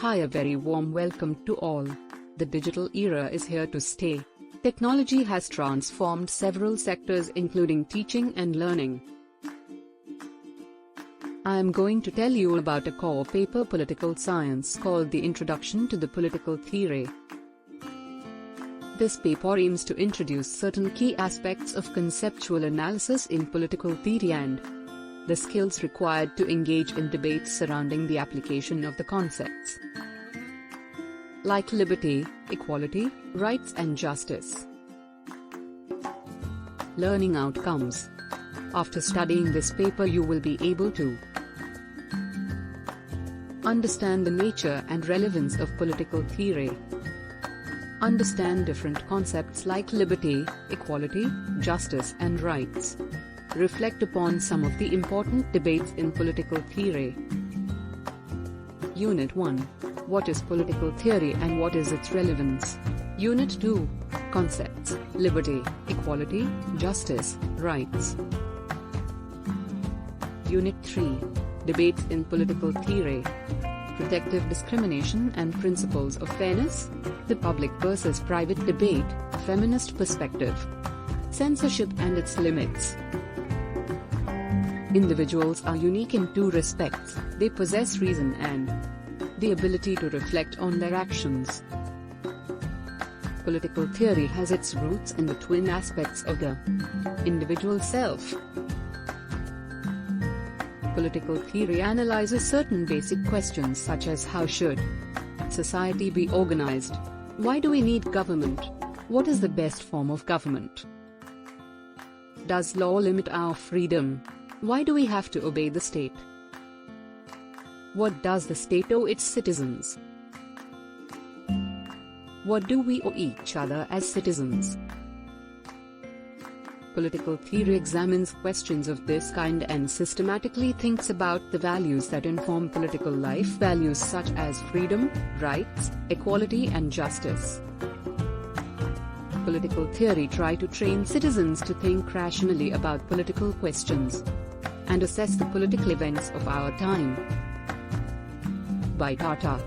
Hi, a very warm welcome to all. The digital era is here to stay. Technology has transformed several sectors including teaching and learning. I am going to tell you about a core paper political science called The Introduction to the Political Theory. This paper aims to introduce certain key aspects of conceptual analysis in political theory and the skills required to engage in debates surrounding the application of the concepts like liberty, equality, rights and justice. Learning outcomes. After studying this paper, you will be able to understand the nature and relevance of political theory, understand different concepts like liberty, equality, justice and rights, reflect upon some of the important debates in political theory. Unit 1. What is political theory and what is its relevance? Unit 2. Concepts, liberty, equality, justice, rights. Unit 3. Debates in political theory. Protective discrimination and principles of fairness, the public versus private debate, feminist perspective, censorship and its limits. Individuals are unique in two respects: they possess reason and the ability to reflect on their actions. Political theory has its roots in the twin aspects of the individual self. Political theory analyzes certain basic questions such as how should society be organized? Why do we need government? What is the best form of government? Does law limit our freedom? Why do we have to obey the state? What does the state owe its citizens? What do we owe each other as citizens? Political theory examines questions of this kind and systematically thinks about the values that inform political life, values such as freedom, rights, equality and justice. Political theory tries to train citizens to think rationally about political questions and assess the political events of our time. By Tata.